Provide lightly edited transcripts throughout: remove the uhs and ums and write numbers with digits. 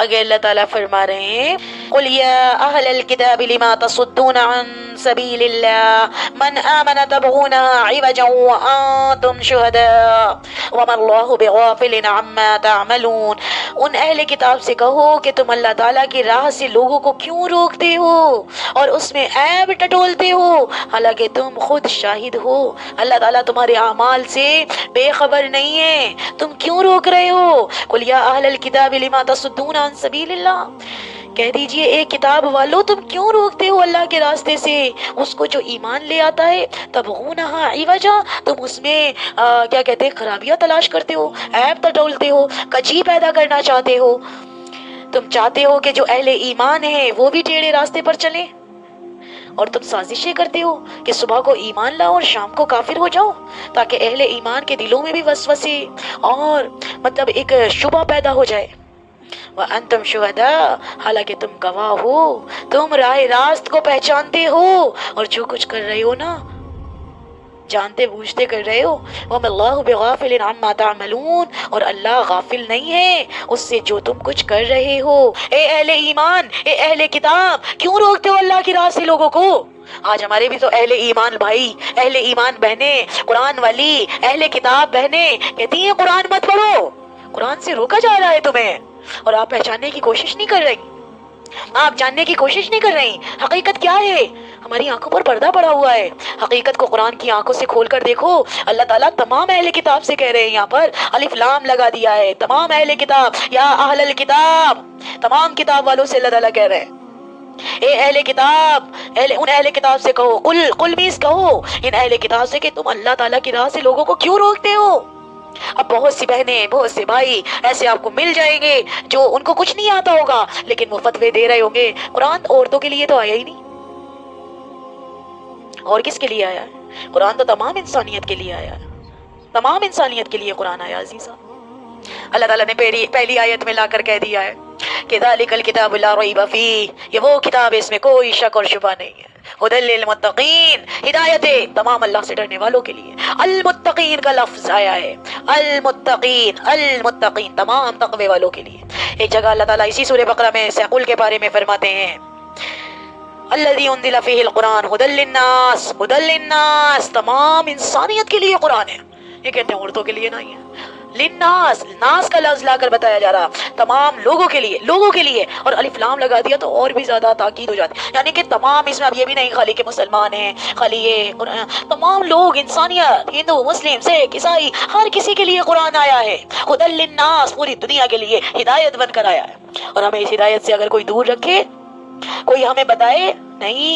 आगे अल्लाह ताला फरमा रहे हैं, कुल या अहलल किताब लिमा तसुद्दूना अन सबीलिल्लाह मन आमन तबगूनहा इवजन व अंतुम शुहदा वमल्लाहु बिगाफिलिन अम्मा तअमलून। उन अहले किताब से कहो कि तुम अल्लाह ताला की राह से लोगों को क्यों रोकते हो और उसमें ऐब टटोलते हो, हालांकि तुम खुद शाहिद हो। अल्लाह ताला तुम्हारे अमाल से बेखबर नहीं है, तुम क्यों रोक रहे हो। कुल या अहलल किताब लिमा तसुद्दूना अन सबीलिल्लाह, कह दीजिए एक किताब वालों तुम क्यों रोकते हो अल्लाह के रास्ते से उसको जो ईमान ले आता है। तबगूनहा इवजा, तुम उसमें क्या कहते हैं, खराबियां तलाश करते हो, ऐब टटोलते हो, कजी पैदा करना चाहते हो। तुम चाहते हो कि जो अहले ईमान है वो भी टेढ़े रास्ते पर चले, और तुम साजिशें करते हो कि सुबह को ईमान लाओ और शाम को काफिर हो जाओ, ताकि अहले ईमान के दिलों में भी वसवसे और मतलब एक शुबा पैदा हो जाए। व अंतुम शुहदा, हालांकि तुम गवाह हो, तुम राह रास्त को पहचानते हो और जो कुछ कर रहे हो ना जानते बूझते कर रहे हो। वमल्लाहु बिगाफिलिन अम्मा तअमलून, और अल्लाह गाफिल नहीं है उससे जो तुम कुछ कर रहे हो। ए अहले ईमान, ए अहले किताब, क्यों रोकते हो अल्लाह की राह से लोगों को। आज हमारे भी तो अहले ईमान भाई, अहले ईमान बहने, कुरान वाली अहले किताब बहने कहती हैं कुरान मत पढ़ो, कुरान से रोका जा रहा है तुम्हें, और आप पहचानने की कोशिश नहीं कर रही, आप जानने की कोशिश नहीं कर रही हकीकत क्या है। हमारी आंखों पर पर्दा पड़ा हुआ है, हकीकत को कुरान की आंखों से खोल कर देखो। अल्लाह ताला तमाम अहले किताब से कह रहे हैं, यहाँ पर अलिफ लाम लगा दिया है, तमाम अहले किताब, या अहलल किताब, तमाम किताब वालों से अल्लाह ताला कह रहे हैं, ए अहले किताब, उन अहले किताब से कहो, कुल मीस कहो इन अहले किताब से कि तुम अल्लाह ताला की राह से लोगों को क्यों रोकते हो। अब बहुत सी बहनें, बहुत से भाई ऐसे आपको मिल जाएंगे जो उनको कुछ नहीं आता होगा लेकिन वो फतवे दे रहे होंगे। कुरान औरतों के लिए तो आया ही नहीं, और किसके लिए आया है। कुरान तो तमाम इंसानियत के लिए आया है, तमाम इंसानियत के लिए कुरान आया अजीजा। अल्लाह ताला ने पहली आयत में लाकर कह दिया है कि ज़ालिकल किताबु ला रैब फीह, ये वो किताब है इसमें कोई शक और शुबा नहीं है। हुदल लिल मुत्तकीन, हिदायत है तमाम अल्लाह से डरने वालों के लिए। अल मुत्तकीन का लफ्ज आया है, अल मुत्तकीन तमाम तकवे वालों के लिए। एक जगह अल्लाह ताला इसी सूरह बकरा में सैकुल के बारे में फरमाते हैं, अल्लज़ी उन्ज़िला फ़ीहिल कुरान हुदल लिन्नास, तमाम इंसानियत के लिए कुरान है। ये कहते हैं औरतों के लिए नहीं है, लिन्नास, नास का लफ्ज लाकर बताया जा रहा, तमाम लोगों के लिए, और अलिफ लाम लगा दिया तो और भी ज्यादा ताकीद हो जाती, यानी कि तमाम, इसमें अब ये भी नहीं खाली के मुसलमान हैं, खाली ये तमाम लोग, इंसानियत, हिंदू मुस्लिम सिख ईसाई, हर किसी के लिए कुरान आया है। हुदल लिन्नास, पूरी दुनिया के लिए हिदायत बनकर आया है, और हमें इस हिदायत से अगर कोई दूर रखे, कोई हमें बताए नहीं,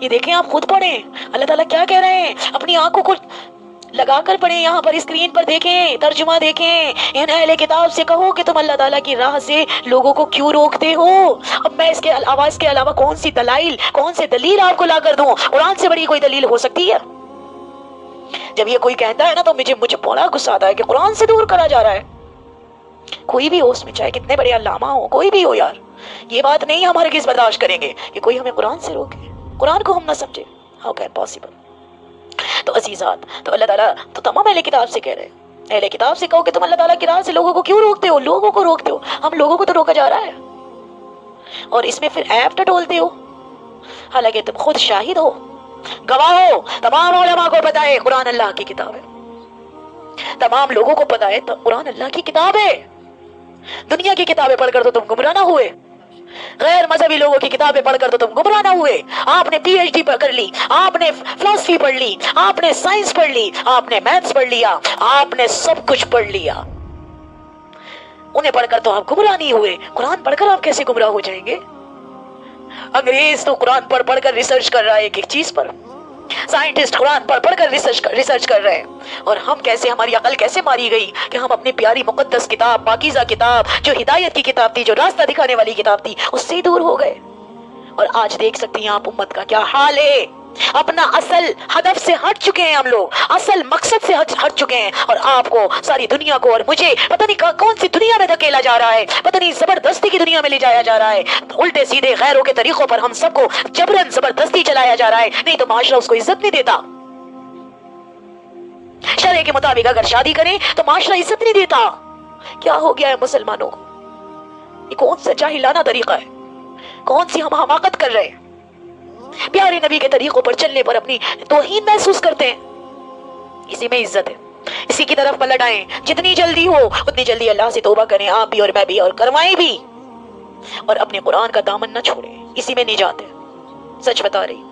ये देखें आप खुद पढ़ें अल्लाह ताला क्या कह रहे हैं, अपनी आंखों को लगाकर पढ़ें, यहाँ पर स्क्रीन पर देखें, तर्जुमा देखें। इन अहले किताब से कहो कि तुम अल्लाह ताला की राह से लोगों को क्यों रोकते हो। अब मैं इसके अलावा कौन सी दलाइल, कौन से दलील आपको ला कर दूं। कुरान से बड़ी कोई दलील हो सकती है। जब ये कोई कहता है ना तो मुझे बड़ा गुस्सा आता है कि कुरान से दूर करा जा रहा है। कोई भी हो उसमें, चाहे कितने बड़े अल्लामा हो, कोई भी हो यार, ये बात नहीं हमारे किस बर्दाश्त करेंगे कि कोई हमें कुरान से रोके, कुरान को हम ना समझे। How can possible. तो अजीजात, तो अल्लाह ताला तो तमाम अहले किताब से कह रहे हैं, अहले किताब से कहो कि तुम अल्लाह ताला की राह से लोगों को क्यों रोकते हो, लोगों को रोकते हो। हम लोगों को तो रोका जा रहा है, और इसमें फिर ऐब टटोलते हो, हालांकि तुम खुद शाहिद हो, गवाह हो। तमाम उलमा को पता है कुरान अल्लाह की किताब है, तमाम लोगों को पता है तो कुरान अल्लाह की किताब है। दुनिया की किताबें पढ़कर तो तुम गुमराह ना हुए, गैर मजहबी लोगों की किताबें पढ़कर तो तुम गुमराह ना हुए। आपने पीएचडी कर ली, आपने फिलॉसफी पढ़ ली, आपने साइंस पढ़ ली, आपने मैथ्स पढ़ लिया, आपने सब कुछ पढ़ लिया, उन्हें पढ़कर तो आप गुमराह नहीं हुए। कुरान पढ़कर आप कैसे गुमराह हो जाएंगे। अंग्रेज तो कुरान पढ़कर रिसर्च कर रहा है एक एक चीज पर, साइंटिस्ट कुरान पढ़कर रिसर्च कर रहे हैं, और हम कैसे, हमारी अकल कैसे मारी गई कि हम अपनी प्यारी मुकद्दस किताब, पाकीज़ा किताब, जो हिदायत की किताब थी, जो रास्ता दिखाने वाली किताब थी, उससे ही दूर हो गए। और आज देख सकती हैं आप उम्मत का क्या हाल है। अपना असल हदफ से हट चुके हैं हम लोग, असल मकसद से हट चुके हैं, और आपको, सारी दुनिया को और मुझे पता नहीं कौन सी दुनिया में धकेला जा रहा है, पता नहीं जबरदस्ती की दुनिया में ले जाया जा रहा है। उल्टे सीधे गैरों के तरीकों पर हम सबको जबरन जबरदस्ती चलाया जा रहा है, नहीं तो माशरा उसको इज्जत नहीं देता। शरीयत के मुताबिक अगर शादी करें तो माशरा इज्जत नहीं देता। क्या हो गया है मुसलमानों को, ये کون سا جاہلانہ طریقہ ہے، کون سی ہم حماقت کر رہے ہیں، پیارے نبی کے طریقوں پر چلنے پر اپنی توہین محسوس کرتے ہیں۔ اسی میں عزت ہے، اسی کی طرف پلٹ آئیں، جتنی جلدی ہو اتنی جلدی اللہ سے توبہ کریں، آپ بھی اور میں بھی، اور کروائیں بھی، اور اپنے قرآن کا دامن نہ چھوڑیں، اسی میں نجات ہے، سچ بتا رہی۔